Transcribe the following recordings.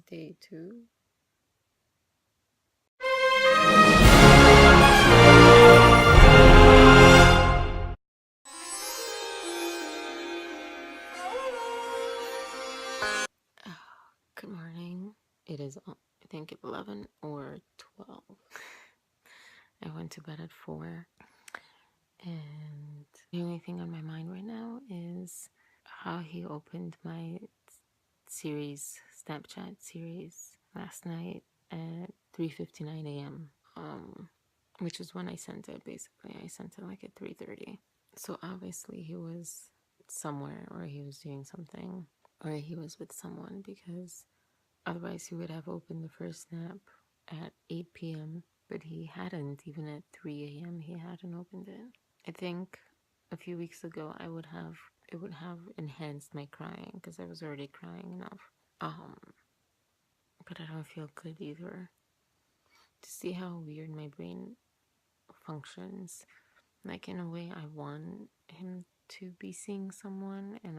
Day 2. Good morning. It is, I think, 11 or 12. I went to bed at 4, and the only thing on my mind right now is how he opened my Snapchat series last night at 3:59 a.m. Which is when I sent it. Basically, I sent it like at 3:30. So obviously he was somewhere, or he was doing something, or he was with someone, because otherwise he would have opened the first snap at 8 p.m. But he hadn't. Even at 3 a.m. he hadn't opened it. I think a few weeks ago it would have enhanced my crying, because I was already crying enough. But I don't feel good either. To see how weird my brain functions. Like, in a way, I want him to be seeing someone, and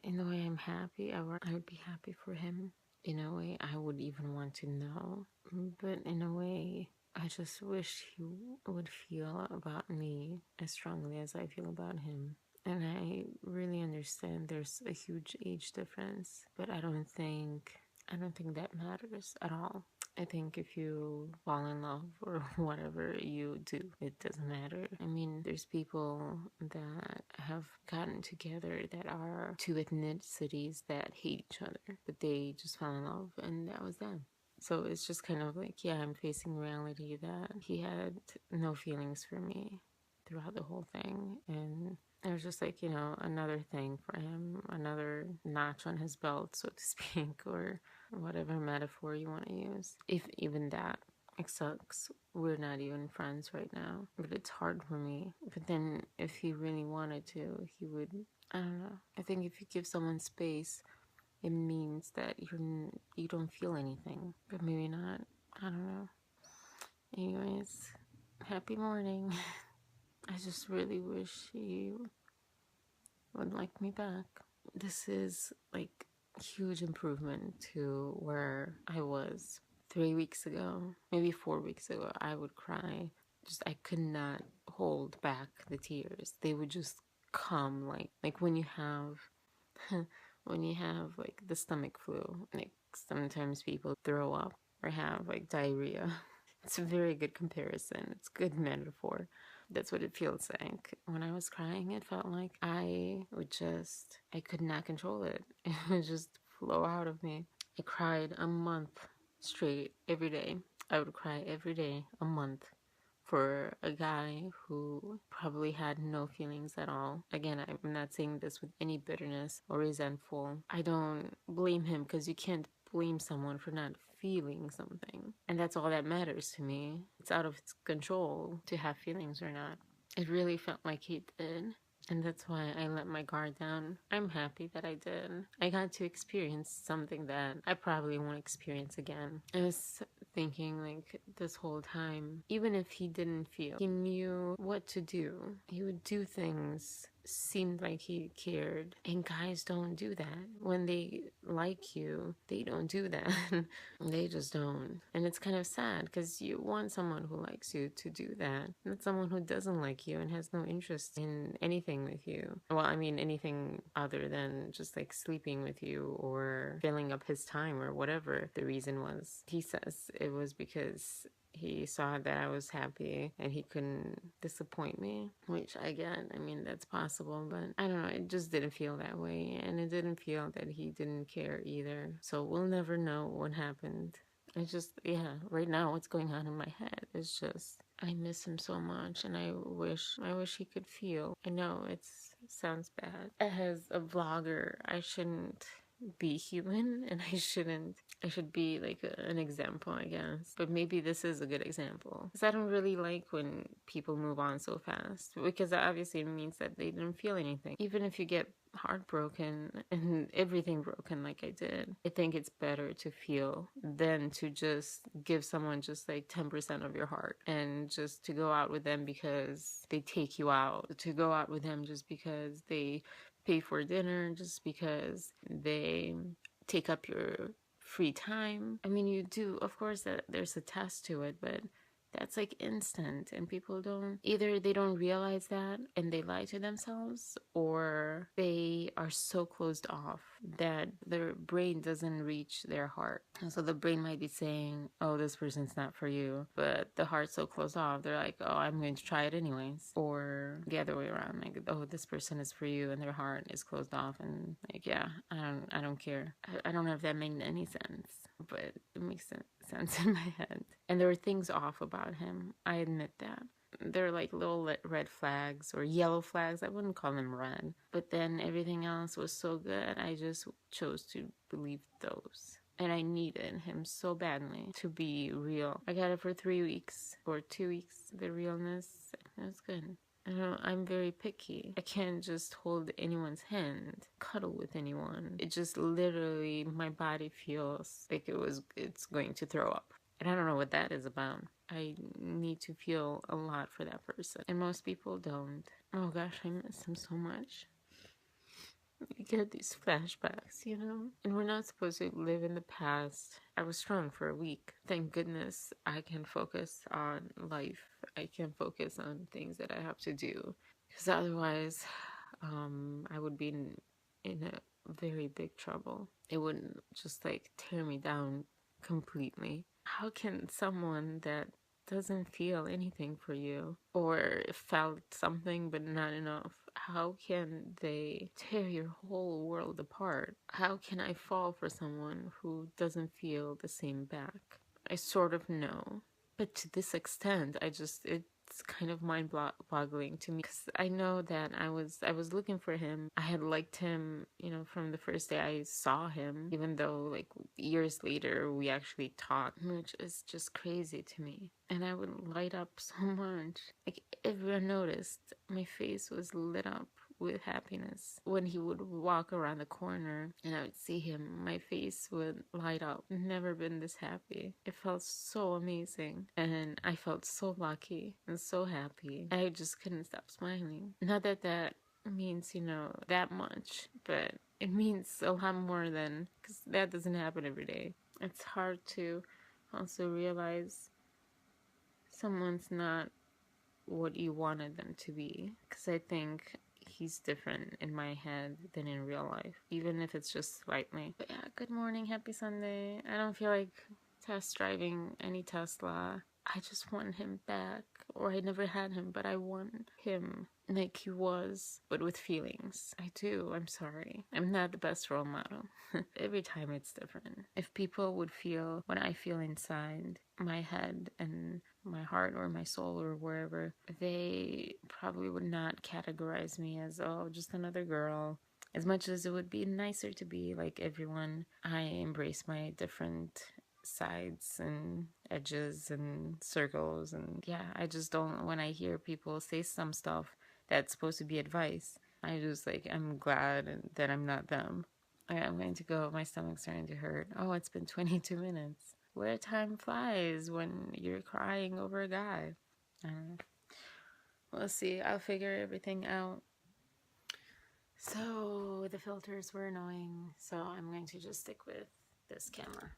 in a way, I'm happy. I would be happy for him. In a way, I would even want to know. But in a way, I just wish he would feel about me as strongly as I feel about him. And I really understand there's a huge age difference, but I don't think that matters at all. I think if you fall in love or whatever you do, it doesn't matter. I mean, there's people that have gotten together that are two ethnicities that hate each other, but they just fell in love, and that was them. So it's just kind of like, yeah, I'm facing reality that he had no feelings for me throughout the whole thing. And it was just like, another thing for him, another notch on his belt, so to speak, or whatever metaphor you want to use. If even that, it sucks. We're not even friends right now, but it's hard for me. But then if he really wanted to, he would. I don't know. I think if you give someone space, it means that you don't feel anything, but maybe not. I don't know. Anyways, happy morning. I just really wish he would like me back. This is like huge improvement to where I was 3 weeks ago, maybe 4 weeks ago. I would cry. I could not hold back the tears. They would just come like when you have when you have like the stomach flu. Like, sometimes people throw up or have like diarrhea. It's a very good comparison. It's a good metaphor. That's what it feels like. When I was crying, it felt like I could not control it. It would just flow out of me. I cried a month straight every day. I would cry every day a month for a guy who probably had no feelings at all. Again, I'm not saying this with any bitterness or resentful. I don't blame him, because you can't blame someone for not feeling something. And that's all that matters to me. It's out of his control to have feelings or not. It really felt like he did. And that's why I let my guard down. I'm happy that I did. I got to experience something that I probably won't experience again. I was thinking, like, this whole time, even if he didn't feel, he knew what to do. He would do things, seemed like he cared. And guys don't do that. When they like you, they don't do that. They just don't. And it's kind of sad, because you want someone who likes you to do that, not someone who doesn't like you and has no interest in anything with you. Well, I mean, anything other than just like sleeping with you or filling up his time or whatever the reason was. He says it was because he saw that I was happy and he couldn't disappoint me, which I get. I mean, that's possible, but I don't know. It just didn't feel that way, and it didn't feel that he didn't care either. So we'll never know what happened. It's just, yeah, right now what's going on in my head is just, I miss him so much, and I wish he could feel. I know it sounds bad. As a vlogger, I shouldn't be human, and I should be like an example, I guess. But maybe this is a good example, because I don't really like when people move on so fast, because obviously it means that they didn't feel anything. Even if you get heartbroken and everything broken like I did, I think it's better to feel than to just give someone just like 10% of your heart, and just to go out with them because they take you out, to go out with them just because they pay for dinner, just because they take up your free time. I mean, you do, of course, that there's a test to it, but that's like instant, and people don't, either they don't realize that and they lie to themselves, or they are so closed off that their brain doesn't reach their heart. And so the brain might be saying, oh, this person's not for you, but the heart's so closed off, they're like, oh, I'm going to try it anyways. Or the other way around, like, oh, this person is for you, and their heart is closed off, and like, yeah, I don't care. I don't know if that made any sense, but it makes sense in my head. And there were things off about him, I admit that. They're like little red flags or yellow flags. I wouldn't call them red. But then everything else was so good, I just chose to believe those. And I needed him so badly to be real. I got it for 3 weeks or 2 weeks, the realness. It was good. I'm very picky. I can't just hold anyone's hand, cuddle with anyone. It just literally, my body feels like it's going to throw up. And I don't know what that is about. I need to feel a lot for that person. And most people don't. Oh gosh, I miss him so much. You get these flashbacks, you know? And we're not supposed to live in the past. I was strong for a week. Thank goodness I can focus on life. I can focus on things that I have to do. Because otherwise, I would be in a very big trouble. It would just like tear me down completely. How can someone that doesn't feel anything for you, or felt something but not enough, how can they tear your whole world apart? How can I fall for someone who doesn't feel the same back? I sort of know, but to this extent, it's kind of mind-boggling to me, because I know that I was looking for him. I had liked him, from the first day I saw him, even though like years later we actually talked, which is just crazy to me. And I would light up so much. Like, everyone noticed my face was lit up with happiness. When he would walk around the corner and I would see him, my face would light up. Never been this happy. It felt so amazing. And I felt so lucky and so happy. I just couldn't stop smiling. Not that that means, that much, but it means a lot more than, because that doesn't happen every day. It's hard to also realize someone's not what you wanted them to be, because I think he's different in my head than in real life, even if it's just slightly. But yeah, good morning, happy Sunday. I don't feel like test driving any Tesla. I just want him back, or I never had him, but I want him like he was, but with feelings. I do. I'm sorry. I'm not the best role model. Every time it's different. If people would feel what I feel inside my head and my heart or my soul or wherever, they probably would not categorize me as, oh, just another girl. As much as it would be nicer to be like everyone, I embrace my different sides and edges and circles. And yeah, I just don't, when I hear people say some stuff that's supposed to be advice, I just like, I'm glad that I'm not them. I'm going to go, my stomach's starting to hurt. Oh, it's been 22 minutes. Where time flies when you're crying over a guy. We'll see. I'll figure everything out. So the filters were annoying, so I'm going to just stick with this camera.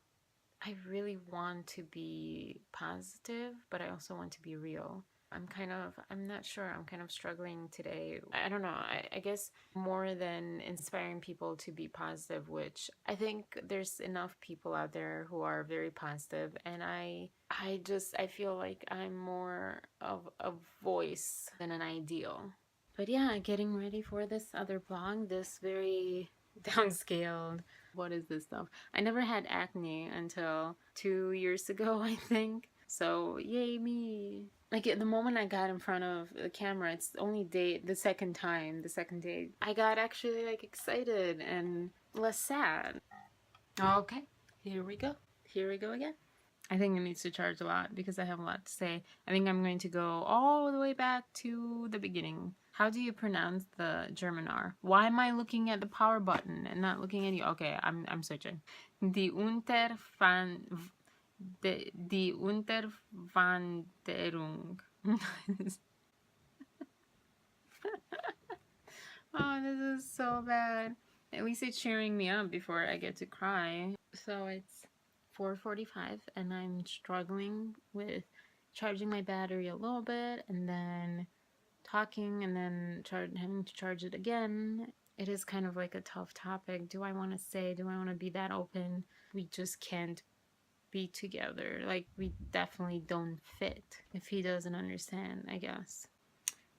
I really want to be positive, but I also want to be real. I'm not sure, I'm kind of struggling today. I don't know, I guess more than inspiring people to be positive, which I think there's enough people out there who are very positive, and I feel like I'm more of a voice than an ideal. But yeah, getting ready for this other blog, this very downscaled, what is this stuff? I never had acne until 2 years ago, I think. So yay me. Like, the moment I got in front of the camera, it's only the second day, I got actually like excited and less sad. Okay, here we go again. I think it needs to charge a lot because I have a lot to say. I think I'm going to go all the way back to the beginning. How do you pronounce the German R? Why am I looking at the power button and not looking at you? Okay, I'm searching. Die Unterwanderung. Oh, this is so bad. At least it's cheering me up before I get to cry. So it's 4:45 and I'm struggling with charging my battery a little bit and then talking and then having to charge it again. It is kind of like a tough topic. Do I want to say, do I want to be that open? We just can't be together. Like, we definitely don't fit if he doesn't understand, I guess.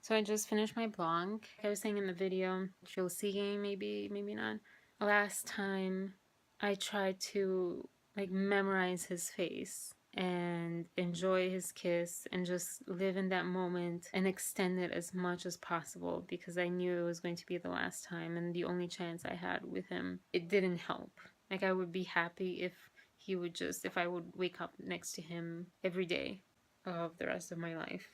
So I just finished my blog. Like I was saying in the video, you'll see, maybe not. Last time I tried to like memorize his face and enjoy his kiss and just live in that moment and extend it as much as possible because I knew it was going to be the last time and the only chance I had with him. It didn't help. Like, I would be happy if he would just, if I would wake up next to him every day of the rest of my life.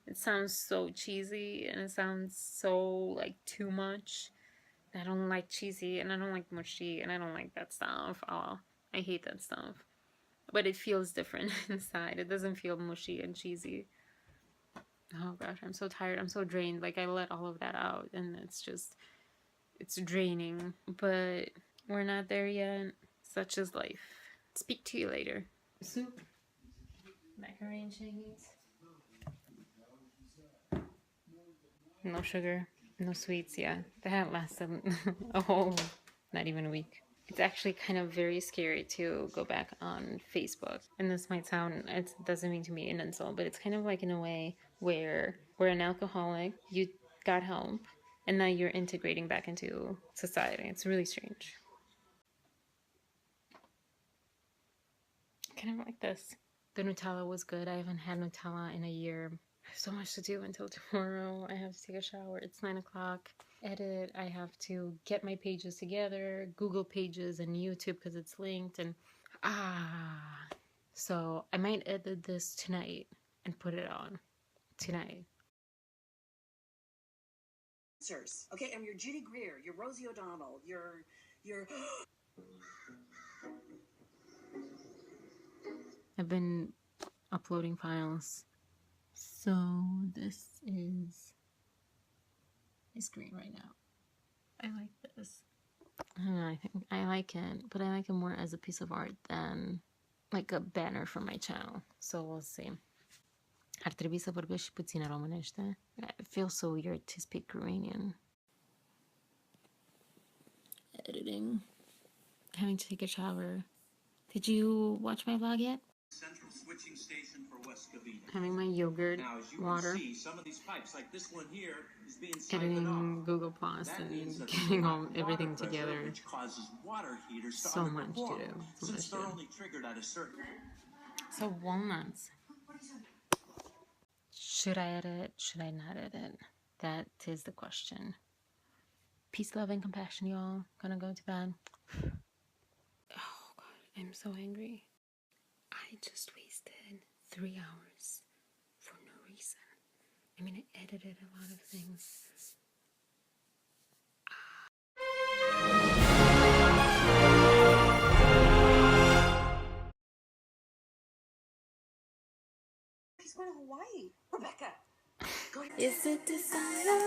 It sounds so cheesy and it sounds so like too much. I don't like cheesy and I don't like mushy and I don't like that stuff. Oh, I hate that stuff. But it feels different inside. It doesn't feel mushy and cheesy. Oh gosh, I'm so tired. I'm so drained. Like, I let all of that out and it's just, it's draining. But we're not there yet. Such is life. Speak to you later. Soup, macaroni and cheese. No sugar, no sweets, yeah. That lasted a whole, not even a week. It's actually kind of very scary to go back on Facebook. And this might sound, it doesn't mean to be an insult, but it's kind of like in a way where we're an alcoholic, you got help, and now you're integrating back into society. It's really strange. Kind of like this. The Nutella was good. I haven't had Nutella in a year. I have so much to do until tomorrow. I have to take a shower. It's 9 o'clock. Edit. I have to get my pages together. Google Pages and YouTube because it's linked. And so I might edit this tonight and put it on tonight. Okay, I'm your Judy Greer, your Rosie O'Donnell, your I've been uploading files. So this is my screen right now. I like this. I don't know, I think I like it, but I like it more as a piece of art than like a banner for my channel. So we'll see. Ar trebui să vorbesc și puțin românește. It feels so weird to speak Romanian. Editing. Having to take a shower. Did you watch my vlog yet? central switching station for West Covina. Having my yogurt, Now, as you water. can see, some of these pipes, like this one here, is being Editing off. Google Plus and getting everything together. Which causes water heaters to So much to do. Since they're only triggered at a certain. So walnuts. Should I edit? Should I not edit? That is the question. Peace, love, and compassion, y'all. Gonna go to bed. Oh god, I'm so angry. I just wasted 3 hours for no reason. I mean, I edited a lot of things. He's going to Hawaii. Rebecca, go ahead. Is it desire?